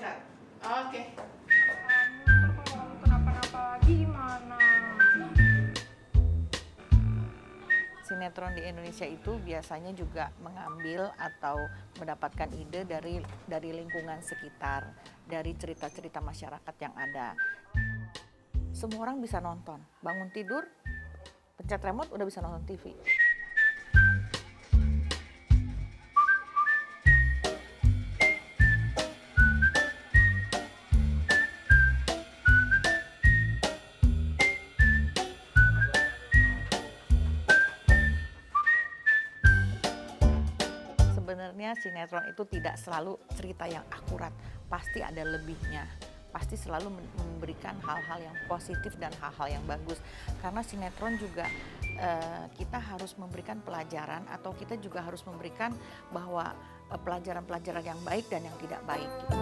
sehat. Oke. Kenapa-napa lagi gimana? Sinetron di Indonesia itu biasanya juga mengambil atau mendapatkan ide dari lingkungan sekitar, dari cerita-cerita masyarakat yang ada. Semua orang bisa nonton, bangun tidur, pencet remote udah bisa nonton TV. Sebenarnya sinetron itu tidak selalu cerita yang akurat, pasti ada lebihnya. Pasti selalu memberikan hal-hal yang positif dan hal-hal yang bagus. Karena sinetron juga kita harus memberikan pelajaran atau kita juga harus memberikan bahwa pelajaran-pelajaran yang baik dan yang tidak baik. Gitu.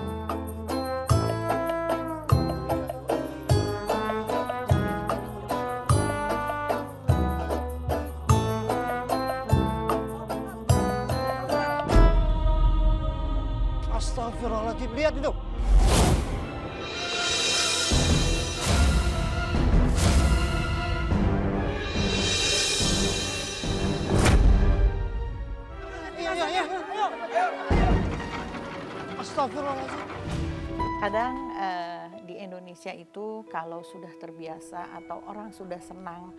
Astagfirullahaladzim, lihat itu. Iya, ayo. Astagfirullahaladzim. Kadang di Indonesia itu kalau sudah terbiasa atau orang sudah senang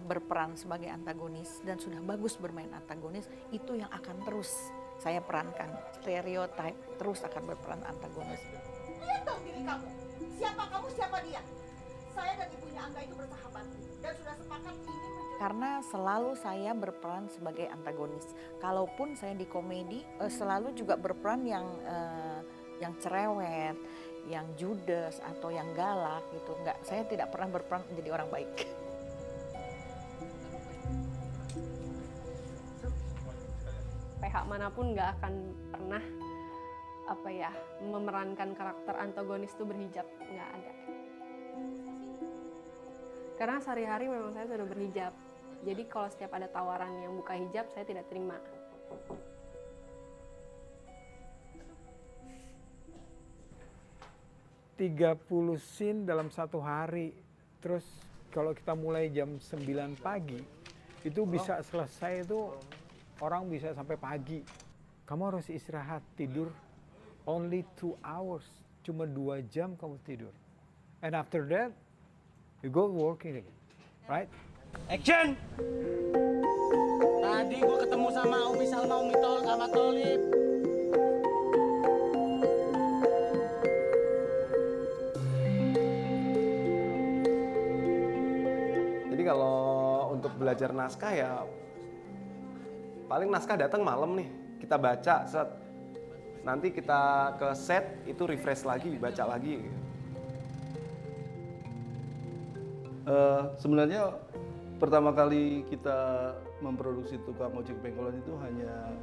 berperan sebagai antagonis dan sudah bagus bermain antagonis, itu yang akan terus saya perankan. Stereotype terus akan berperan antagonis. Lihat dong diri kamu. Siapa kamu, siapa dia? Saya dan ibunya Angga itu bersahabat dan sudah sepakat ingin menjadi... Karena selalu saya berperan sebagai antagonis. Kalaupun saya di komedi, selalu juga berperan yang cerewet, yang judes atau yang galak gitu. Saya tidak pernah berperan menjadi orang baik. PH manapun nggak akan pernah memerankan karakter antagonis itu berhijab, nggak ada. Karena sehari-hari memang saya sudah berhijab. Jadi kalau setiap ada tawaran yang buka hijab, saya tidak terima. ...30 scene dalam satu hari. Terus kalau kita mulai jam 9 pagi, itu bisa selesai itu orang bisa sampai pagi. Kamu harus istirahat, tidur only 2 hours. Cuma 2 jam kamu tidur. And after that, you go working again. Right? Action! Tadi gua ketemu sama Umi Salma, Umi Tol, sama Tolip. Jadi kalau untuk belajar naskah ya paling naskah datang malam nih, kita baca set. Nanti kita ke set itu refresh lagi, baca lagi. Sebenarnya pertama kali kita memproduksi Tukang Ojek Pengkolan itu hanya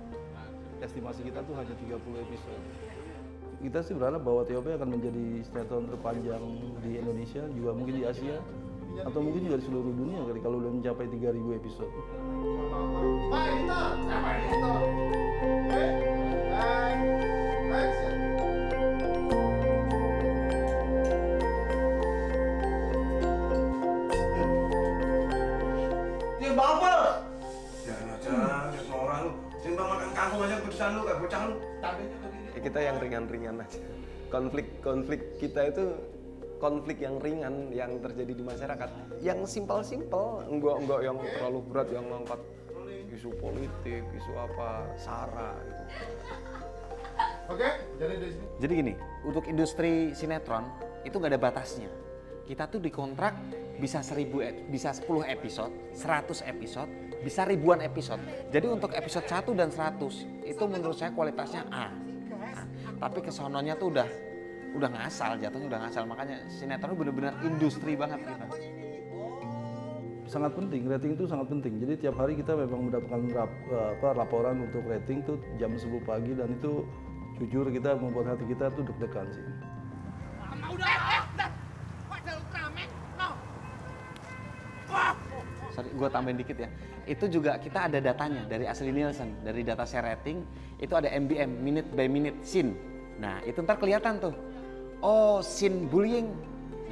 estimasi kita tuh hanya 30 episode. Kita sih berharap bahwa TOP akan menjadi sinetron terpanjang di Indonesia, juga mungkin di Asia, atau mungkin juga di seluruh dunia kali kalau udah mencapai 3.000 episode. Ya, kita yang ringan-ringan aja. Konflik kita itu konflik yang ringan yang terjadi di masyarakat. Yang simpel-simpel, enggak yang terlalu berat yang ngangkat isu politik, isu apa, SARA gitu. Oke, jadi dari sini. Jadi gini, untuk industri sinetron itu nggak ada batasnya. Kita tuh dikontrak bisa 10 episode, 100 episode, bisa ribuan episode. Jadi untuk episode 1 dan 100 itu menurut saya kualitasnya A. Nah, tapi kesononya tuh udah ngasal, jatuhnya udah ngasal. Makanya sinetron itu benar-benar industri banget kita. Sangat penting, rating itu sangat penting. Jadi tiap hari kita memang mendapatkan laporan untuk rating tuh jam 10 pagi dan itu jujur kita membuat hati kita tuh deg-degan sih. Sorry, gue tambahin dikit ya. Itu juga kita ada datanya dari Asli Nielsen, dari data share rating itu ada MBM, minute by minute scene. Nah itu ntar kelihatan tuh, oh scene bullying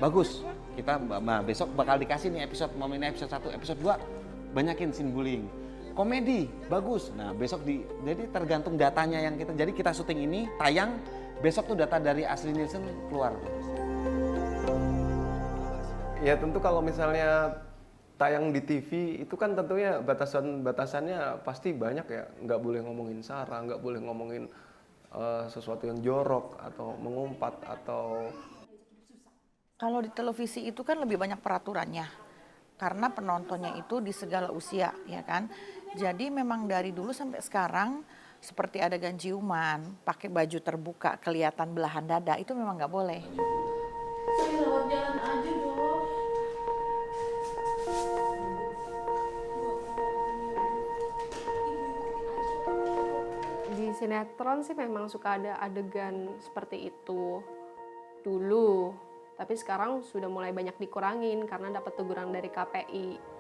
bagus, kita besok bakal dikasih nih episode, mau ini episode 1, episode 2 banyakin scene bullying. Komedi bagus, nah besok jadi tergantung datanya yang kita, jadi kita syuting ini tayang, besok tuh data dari Asli Nielsen keluar. Ya tentu kalau misalnya tayang di TV itu kan tentunya batasannya pasti banyak ya, nggak boleh ngomongin sara, nggak boleh ngomongin sesuatu yang jorok atau mengumpat atau. Kalau di televisi itu kan lebih banyak peraturannya, karena penontonnya itu di segala usia, ya kan. Jadi memang dari dulu sampai sekarang seperti adegan ciuman, pakai baju terbuka, kelihatan belahan dada, itu memang nggak boleh. Saya lewat jalan aja dong. Di sinetron sih memang suka ada adegan seperti itu dulu, tapi sekarang sudah mulai banyak dikurangin karena dapat teguran dari KPI.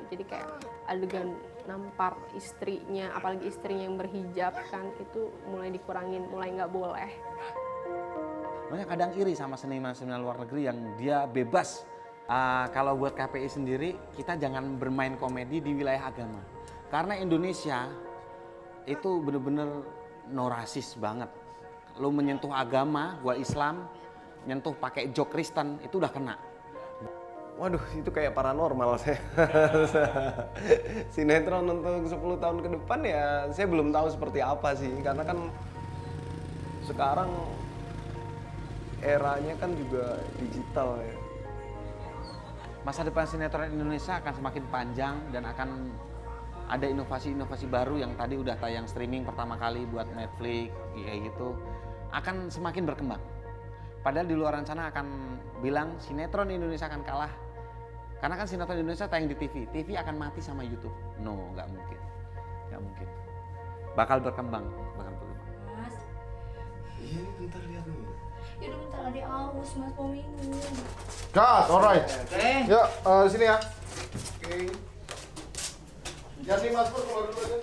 Jadi kayak adegan nampar istrinya, apalagi istrinya yang berhijab kan, itu mulai dikurangin, mulai nggak boleh. Banyak kadang iri sama seniman-seniman luar negeri yang dia bebas. Kalau buat KPI sendiri, kita jangan bermain komedi di wilayah agama. Karena Indonesia itu bener-bener no rasis banget. Lo menyentuh agama, gua Islam, nyentuh pakai joke Kristen, itu udah kena. Waduh, itu kayak paranormal saya. Sinetron untuk 10 tahun ke depan ya saya belum tahu seperti apa sih. Karena kan sekarang eranya kan juga digital ya. Masa depan sinetron Indonesia akan semakin panjang dan akan ada inovasi-inovasi baru yang tadi udah tayang streaming pertama kali buat Netflix kayak gitu. Akan semakin berkembang. Padahal di luar sana akan bilang sinetron Indonesia akan kalah. Karena kan sinetron Indonesia tayang di TV. TV akan mati sama YouTube. No, nggak mungkin. Nggak mungkin. Bakal berkembang. Mas, Iya, bentar lihat dulu. ya udah bentar ada aus, Mas mau minum. Cut, alright. Yuk, di sini ya. Oke. Jadi Mas Pur keluar dulu aja.